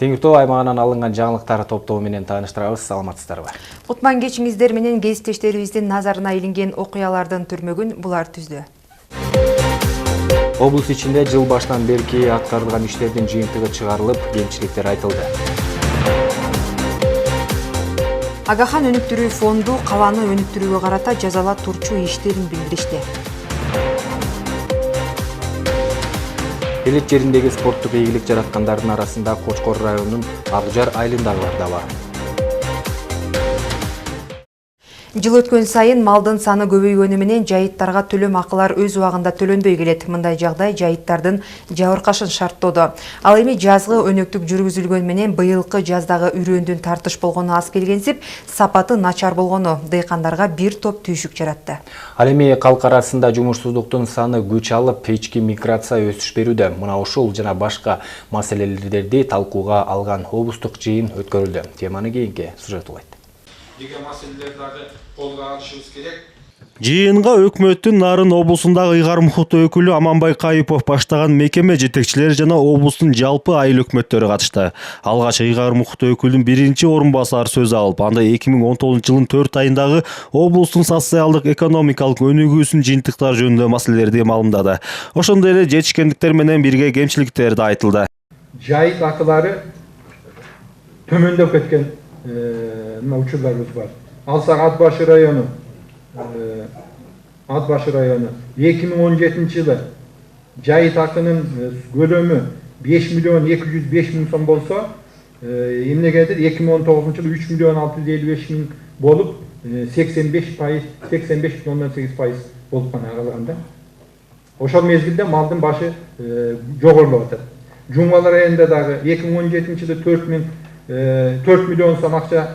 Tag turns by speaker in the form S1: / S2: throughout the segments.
S1: Теңир Тоо аймагынан алынган жаңылыктар топтоо менен тааныштырабыз. Саламатсыздарбы?
S2: Кутман кечиңиздер менен кесиптештерибиздин назарына илинген окуялардын түрмөгүн булар түздү.
S1: Облус ичинде жыл башынан берки аткарылган иштердин жыйынтыгы чыгарылып, кемчиликтер айтылды.
S2: Агахан өнүктүрүү фонду кабаны өнүктүрүүгө карата жазала турчу иштерин билдиришти.
S1: Элет жериндеги спорттук ийгилик жараткандардын арасында Кочкор районунун Акжар айылындагылар да бар.
S2: Жыл өткөн сайын малдын саны көбөйгөнү менен жайыттарга төлөм акылар өз убагында төлөнбөй келет. Мындай жагдай жайыттардын жабыркашын шарттоодо. Ал эми жазгы өнөктүк жүргүзүлгөн менен быйылкы жаздагы үрөөндүн тартыш болгону аз келгенсип, сапаты начар болгону дыйкандарга бир топ түйшүк жаратты.
S1: Ал эми калк арасында жумушсуздуктун саны күч алып, ички миграция өсүш берүүдө. Мына ушул жана башка маселелерди талкууга алган облустук жыйын өткөрүлдү. Теманы кийинки сюжет улайт.
S3: Жыйынга өкмөттүн Нарын облусундагы ыйгар мукут өкүлү Аманбай Кайыпов баштаган мекеме жетекчилери жана облустун жалпы айыл өкмөттөрү катышты. Алгач ыйгар мукут өкүлүнүн биринчи орун басары сөз алып, анда 2019 жылдын 4 айындагы облустун социалдык экономикалык өнүгүүсүнүн жыйынтыктары жөнүндө маселелерди маалымдады. Ошондой эле жетишкендиктер менен бирге кемчиликтер да айтылды.
S4: Жайыт акылары төмөндөп кеткен учурларыбыз бар. Алсак Ат Башы району 2017 жылы жайыт акынын көлөмү 5 миллион 205 миң сом болсо, эмнегедир 2019 жылы 3 миллион 655 миң болуп, 85,8% болуп кана калганда. Ошол мезгилде малдын башы жогорулуп атат. Жумгал районунда дагы 2017 жылы 4 миллион сом акча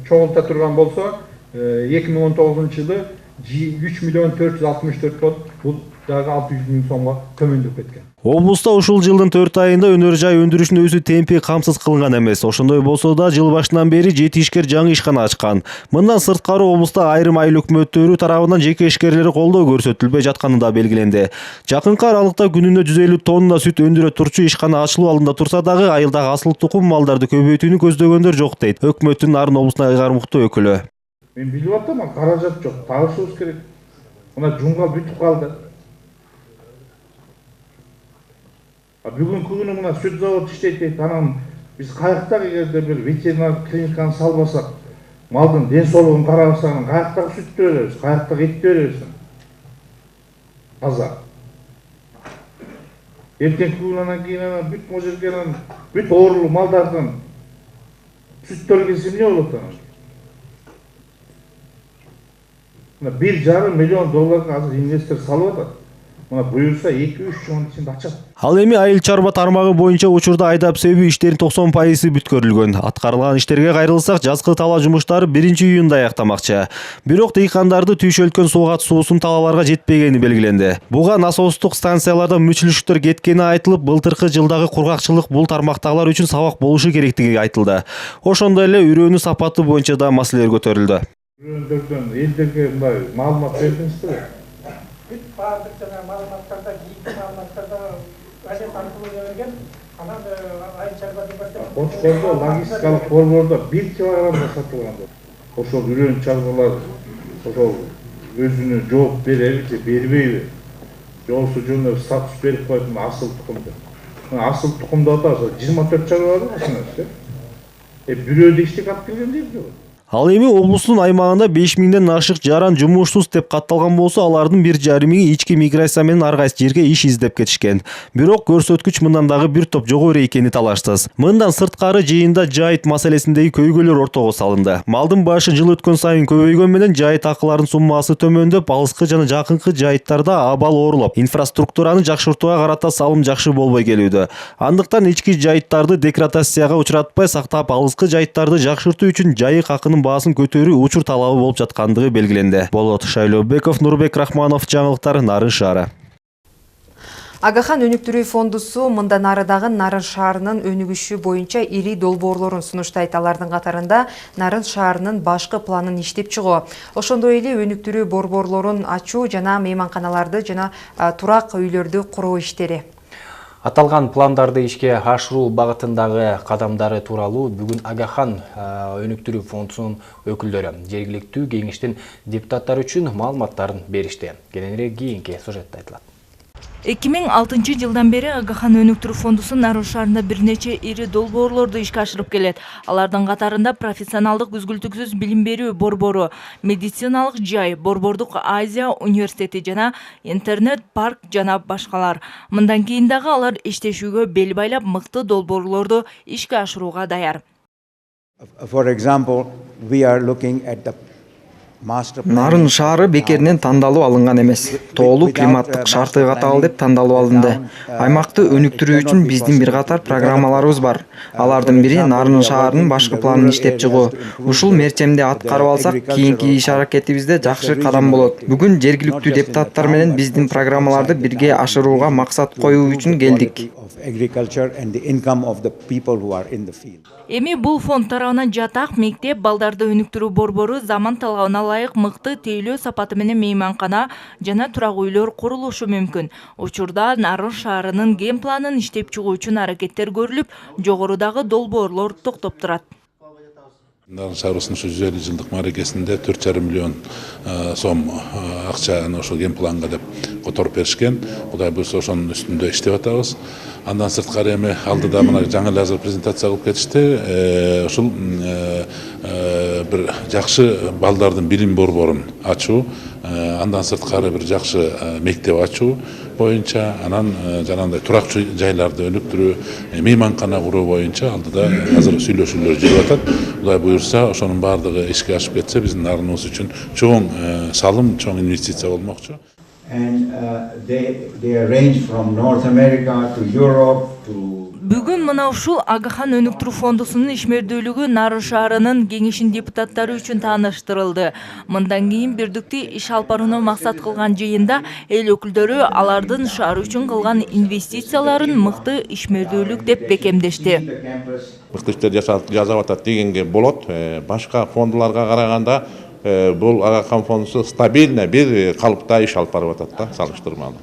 S4: чогулта турган болсо, 2019 жылы 3 миллион 464 болуп, бул дагы 600 миң сомго төмөндөп кеткен.
S3: Облуста ушул жылдын 4 айында өнөр жай өндүрүшүнүн өсүү темпи камсыз кылынган эмес. Ошондой болсо да жыл башынан бери 7 ишкер жаңы ишкана ачкан. Мындан сырткары облуста айрым айыл өкмөттөрү тарабынан жеке ишкерлери колдоо көрсөтүлбөй жатканы да белгиленди. Жакынкы аралыкта күнүнө 150 тонна сүт өндүрө турчу ишкана ачылуу алдында турса дагы айылдагы асыл тукум малдарды көбөйтүүнү көздөгөндөр жок дейт өкмөттүн Нарын облусуна ыйгар мукут өкүлү.
S5: Мен билип атам, каражат жок, табышыбыз керек. Мына жумгал бүтүп калды. Бүгүнкү күнү мына сүт завод иштейт дейт. Анан биз каяктагы жерде бир ветеринар клиниканы салбасак, малдын ден соолугун карабасак, каяктагы сүттү беребиз, каяктагы этти беребиз. Таза. Эртеңки күнүнөн кийин бүт можерген, бүт оорулуу малдардын сүттөр келсе эмне болот анан? 1,5 миллион долларга азыр инвестор салып атат. Мына буюрса 2-3 жылдын ичинде ачат.
S3: Ал эми айыл чарба тармагы боюнча учурда айдап себүү иштерин 90% бүткөрүлгөн. Аткарылган иштерге кайрылсак, жазгы тала жумуштары 1-июнда аяктамакчы. Бирок дыйкандарды түйшөлткөн сугат суусун талааларга жетпегени белгиленди. Буга насостук станцияларда мүчүлүштөр кеткени айтылып, былтыркы жылдагы кургакчылык бул тармактагылар үчүн сабак болушу керектиги айтылды. Ошондой эле үрөөнүн сапаты боюнча да маселелер көтөрүлдү.
S5: Үрөөндөрдөн элдерге мындай маалымат бердиңизби?
S6: Бүт баардык жана маалыматтарда, кийинки маалыматтарда газет аркылуу берилген, анан айыл чарба департаменти
S5: Кочкордо логистикалык борбордо 1 килограммда сатылган. Ошол үрөөн чарбалар ошол өзүнө жооп береби же бербейби? Жолсу жөнү статус берип коюп, асыл тукумду. Асыл тукумду ошо 24 чарба бар ошондо. Бирөөдө иштик алып келген дейт.
S3: Ал эми облустун аймагында 5 миңден ашык жаран жумушсуз деп катталган болсо, алардын 1,5 миңи ички миграция менен ар кайсы жерге иш издеп кетишкен. Бирок көрсөткүч мындан дагы бир топ жогору экени талашсыз. Мындан сырткары жыйында жайыт маселесиндеги көйгөйлөр ортого салынды. Малдын башы жыл өткөн сайын көбөйгөн менен жайыт акыларынын суммасы төмөндөп, алыскы жана жакынкы жайыттарда абал оорулуп, инфраструктураны жакшыртууга карата салым жакшы болбой келүүдө. Андыктан ички жайыттарды деградацияга учуратпай сактап, алыскы жайыттарды жакшыртуу үчүн жайык акынын баасын көтөрүү учур талабы болуп жаткандыгы белгиленди. Болот Шайлообеков, Нурбек Рахманов, жаңылыктар, Нарын шаары.
S2: Агахан өнүктүрүү фондусу мындан арыдагы Нарын шаарынын өнүгүшү боюнча ири долбоорлорун сунуштайт. Алардын катарында Нарын шаарынын башкы планын иштеп чыгуу, ошондой эле өнүктүрүү борборлорун ачуу жана мейманканаларды жана турак үйлөрдү куруу иштери.
S1: Аталган пландарды ишке ашыруу багытындагы кадамдары тууралуу бүгүн Агахан өнүктүрүү фондунун өкүлдөрү жергиликтүү кеңештин депутаттары үчүн маалыматтарын беришти. Кененирээк кийинки сюжетте айтылат.
S7: 2006 жылдан бери Агахан өнүктүрүү фондусу Нарын шаарында бир нече ири долбоорлорду ишке ашырып келет. Алардын катарында профессионалдык үзгүлтүксүз билим берүү борбору, медициналык жай, Борбордук Азия университети жана интернет парк жана башкалар. Мындан кийин дагы алар иштешүүгө бел байлап мыкты долбоорлорду ишке ашырууга даяр.
S8: For example, we are looking at the
S9: Нарын шаары бекеринен тандалуу алынган эмес. Тоолуу климаттык шарты каталы деп тандалуу алынды. Аймакты өнүктүрүү үчүн биздин бир катар программаларыбыз бар. Алардын бири Нарын шаарынын башкы планын иштеп чыгуу. Ушул мерчемди аткарып алсак, кийинки иш аракетибизде жакшы кадам болот. Бүгүн жергиликтүү депутаттар менен биздин программаларды бирге ашырууга максат коюу үчүн келдик.
S7: Эми бул фонд тарабынан жатак, мектеп, балдарды өнүктүрүү борбору заман талабына ылайык мыкты тейлөө сапаты менен мейманкана жана турак үйлөр курулушу мүмкүн. Учурда Нарын шаарынын ген планын иштеп чыгуу үчүн аракеттер көрүлүп, жогорудагы долбоорлор токтоп турат.
S10: Нарын шаарынын 150 жылдык мааракесинде 4,5 миллион сом акчаны ошол ген планга деп которуп беришкен. Кудай буйрса ошонун үстүндө иштеп атабыз. Андан сырткары эми алдыда мына жаңы эле азыр презентация кылып кетишти. Ушул бир жакшы балдардын билим борборун ачуу, андан сырткары бир жакшы мектеп ачуу боюнча, анан жанагындай турак жайларды өнүктүрүү, мейманкана куруу боюнча алдыда азыр сүйлөшүүлөр жүрүп атат. Кудай буйрса ошонун баардыгы ишке ашып кетсе, биздин Нарыныбыз үчүн чоң салым, чоң инвестиция болмокчу.
S7: Бүгүн мына ушул Агахан өнүктүрүү фондусунун ишмердүүлүгү Нарын шаарынын кеңешин депутаттары үчүн тааныштырылды. Мындан кийин бирдикти иш алып барууну максат кылган жыйында эл өкүлдөрү алардын шаар үчүн кылган инвестицияларын мыкты ишмердүүлүк деп бекемдешти.
S11: Мыкты иштер жасап атат дегенге болот. Башка фондуларга караганда бул Агахан фондусу стабильный бир калыпта иш алып барып атат да, салыштырмалуу.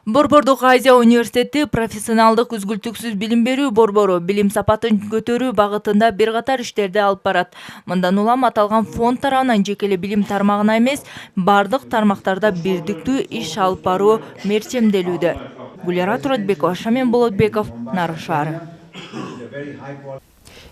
S7: Борбордук Азия университети профессионалдык үзгүлтүксүз билим берүү борбору билим сапатын көтөрүү багытында бир катар иштерди алып барат. Мындан улам аталган фонд тарабынан жекеле билим тармагына эмес, бардык тармактарда бирдиктүү иш алып баруу мерчемделүүдө. Гүлара Туратбекова, Шамен Болотбеков, Нарын шаары.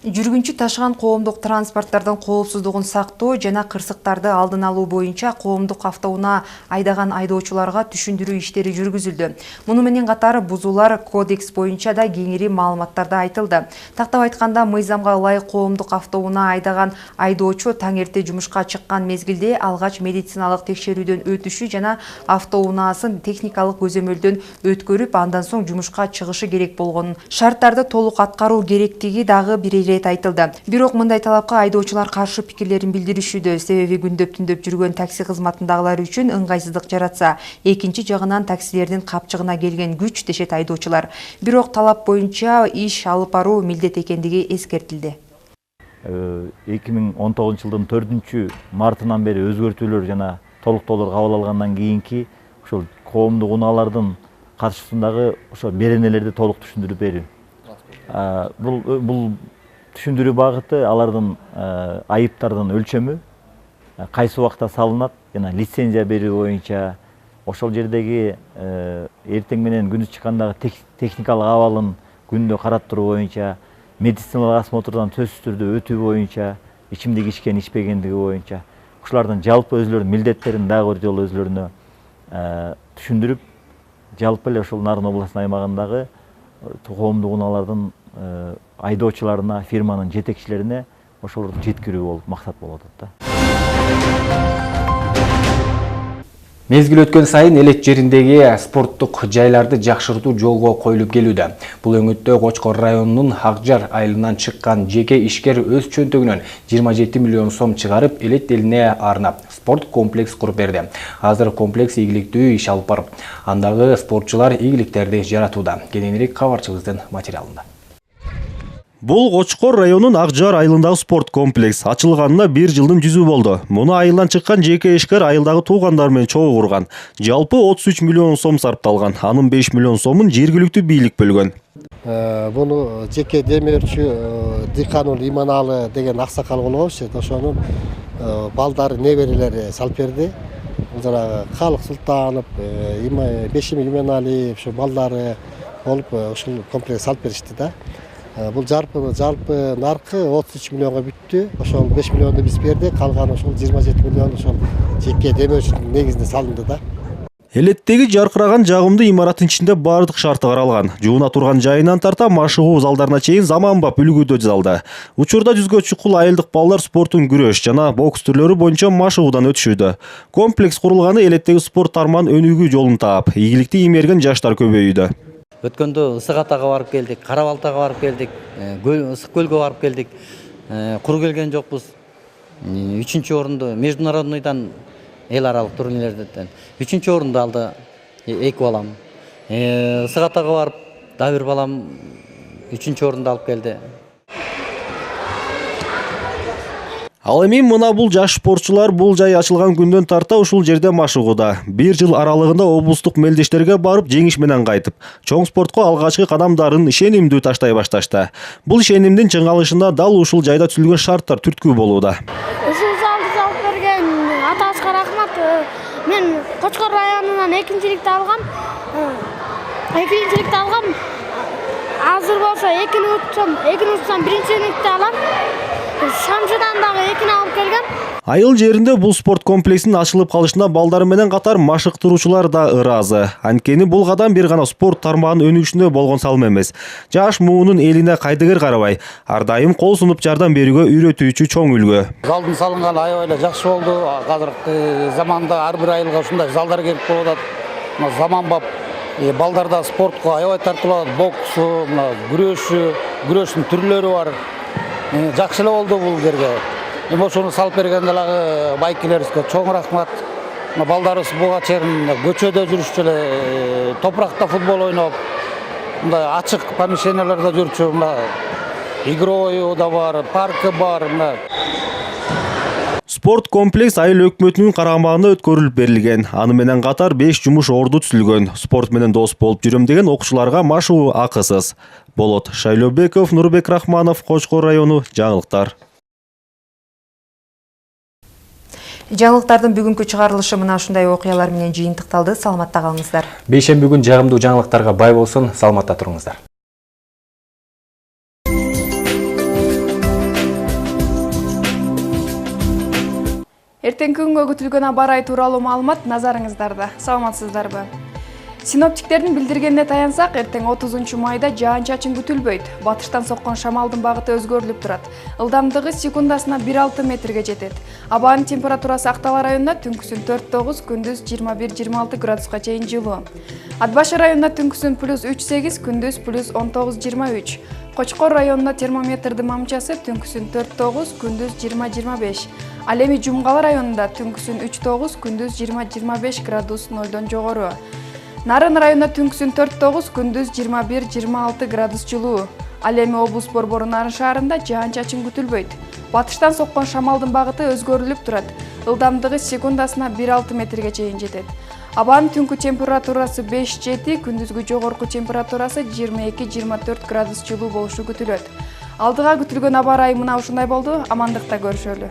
S2: Жүргүнчү ташыган коомдук транспорттардын коопсуздугун сактоо жана кырсыктарды алдын алуу боюнча коомдук автоунаа айдаган айдоочуларга түшүндүрүү иштери жүргүзүлдү. Муну менен катар бузуулар кодекс боюнча да кеңири маалыматтарда айтылды. Тактап айтканда, мыйзамга ылайык коомдук автоунаа айдаган айдоочу таң эрте жумушка чыккан мезгилде алгач медициналык текшерүүдөн өтүшү жана автоунаасын техникалык көзөмөлдөн өткөрүп, андан соң жумушка чыгышы керек болгонун, шарттарды толук аткаруу керектиги дагы бир айтылды. Бирок мындай талапка айдоочулар каршы пикирлерин билдиришүүдө, себеби күндөп-түндөп жүргөн такси кызматындагылар үчүн ыңгайсыздык жаратса, экинчи жагынан таксилердин капчыгына келген күч дешет айдоочулар. Бирок талап боюнча иш алып баруу милдет экендиги эскертилди.
S12: 2019 жылдын 4-мартынан бери өзгөртүүлөр жана толуктоолор кабыл алгандан кийинки ошол коомдук унаалардын каршысындагы ошо беренелерди толук түшүндүрүп берүү. Бул түшүндүрүү багыты алардын айыптардын өлчөмү, кайсы убакта салынат жана лицензия берүү боюнча, ошол жердеги эртең менен күндүз чыккандагы техникалык абалын күндө карап туруу боюнча, медициналык осмотрдон сөзсүз түрдө өтүү боюнча, ичимдик ичкен ичпегендиги боюнча, ушулардын жалпы өзүлөрүнүн милдеттерин дагы бир жолу өзүлөрүнө түшүндүрүп, жалпы эле ушул Нарын областынын аймагындагы коомдук унаалардын айдоочуларына, фирманын жетекчилерине ошолорду жеткирүү болуп максат болуп атат да.
S1: Мезгил өткөн сайын элек жериндеги спорттук жайларды жакшыртуу жолго коюлуп келүүдө. Бул өңүттө Кочкор районунун Акжар айылынан чыккан жеке ишкер өз чөнтөгүнөн 27 миллион сом чыгарып, элет элине арнап спорт комплекс куруп берди. Азыр комплекс ийгиликтүү иш алып барып, андагы спортчулар ийгиликтерди жаратууда. Кененирээк кабарчыбыздын материалында.
S3: Бул Кочкор районунун Ак Жар айылындагы спорт комплекс ачылганына 1 жылдын жүзү болду. Муну айылдан чыккан жеке ишкер айылдагы туугандар менен чогуу курган. Жалпы 33 миллион сом сарпталган. Анын 5 миллион сомун жергиликтүү бийлик бөлгөн.
S13: Буну жеке демирчү Диканул Иманалы деген аксакал болгончу. Ошонун балдары неберелери салып берди. Бул жанагы Калык Султанов, Бешим Иманалиев ушу балдары болуп ушул комплекс салып беришти да. Бул жалпы наркы 33 миллионго бүттү. Ошол 5 миллионду биз бердик, калган ошол 27 миллион ошол жеке демөчүнүн негизинде салынды да.
S3: Элеттеги жаркыраган жагымдуу имараттын ичинде бардык шарты каралган. Жууна турган жайынан тарта машыгуу залдарына чейин заманбап үлгүдө залда. Учурда жүзгө чукул айылдык балдар спортун күрөш жана бокс түрлөрү боюнча машыгуудан өтүшүүдө. Комплекс курулганы элеттеги спорт тармагынын өнүгүү жолун таап, ийгиликти иймерген жаштар көбөйүүдө.
S14: Өткөндө Ысык Атага барып келдик, Кара Балтага барып келдик, Ысык Көлгө барып келдик. Кур келген жокпуз. 3-чү орунду международныйдан эл аралык турнирлерден 3-чү орунду алды 2 балам. Ысык Атага барып да бир балам 3-чү орунду алып келди.
S3: Ал эми мына бул жаш спортчулар бул жай ачылган күндөн тарта ушул жерде машыгууда. 1 жыл аралыгында облустук мелдештерге барып жеңиш менен кайтып, чоң спортко алгачкы кадамдарын ишенимдүү таштай башташты. Бул ишенимдин чыңалышына дал ушул жайда түзүлгөн шарттар түрткү болууда.
S15: Ушул залды салып берген атабызга рахмат. Мен Кочкор районунан экинчиликти алгам. Азыр болсо экини утсам биринчиликти алам. Шамжыдан дагы экини алып келген.
S3: Айыл жеринде бул спорт комплексинин ачылып калышына балдар менен катар машыктыруучулар да ыраазы. Анткени бул кадам бир гана спорт тармагынын өнүгүшүнө болгон салым эмес. Жаш муунун элине кайдыгер карабай, ар дайым кол сунуп жардам берүүгө үйрөтүүчү чоң үлгү.
S16: Залдын салынганы аябай эле жакшы болду. Азыркы заманда ар бир айылга ушундай залдар келип болот. Заманбап балдарда спортко аябай тартылат. Боксу, күрөштүн түрлөрү бар. Жакшы эле болду бул жерге. Эми ошону салып берген дагы байкелерибизге чоң рахмат. Балдарыбыз буга чейин көчөдө жүрүшчү эле, топуракта футбол ойноп, мындай ачык помещенияларда жүрчү, игровой да бар, паркы бар.
S3: Спорт комплекс айыл өкмөтүнүн карамагында өткөрүлүп берилген. Аны менен катар 5 жумуш орду түзүлгөн. Спорт менен дос болуп жүрөм деген окуучуларга машыгуу акысыз. Болот Шайлобеков, Нурбек Рахманов, Кочкор району, жаңылыктар.
S2: Жаңылыктардын бүгүнкү чыгарылышы мына ушундай окуялар менен жыйынтыкталды. Саламатта калыңыздар.
S1: Бейшемби күн жагымдуу жаңылыктарга бай болсун. Саламатта туруңуздар.
S17: Эртеңки күнгө күтүлгөн аба ырайы тууралуу маалымат назарыңыздарда. Саламатсыздарбы? Синоптиктердин билдиргенине таянсак, эртең 30 майда жаан-чачын күтүлбөйт. Батыштан соккон шамалдын багыты өзгөрүлүп турат. Ылдамдыгы секундасына 1,6 метрге жетет. Абанын температурасы Актала районунда түнкүсүн 4-9, күндүз 21-26 градуска чейин жылуу. Ат Башы районунда түнкүсүн +3-8, күндүз +19-23. Кочкор районунда термометрдин мамчасы түнкүсүн 4-9, күндүз 20-25. Ал эми Жумгалы районунда түнкүсүн 3-9, күндүз 20-25 градус нолдон жогору. Нарын районунда түнкүсүн 4-9, күндүз 21-26 градус жылуу. Ал эми облус борбору Нарын шаарында жаан-чачын күтүлбөйт. Батыштан соккон шамалдын багыты өзгөрүлүп турат. Ылдамдыгы секундасына 1,6 метрге чейин жетет. Абанын түнкү температурасы 5-7, күндүзгү жогорку температурасы 22-24 градус жылуу болушу күтүлөт. Алдыга күтүлгөн аба ырайы мына ушундай болду. Амандыкта көрүшөлү.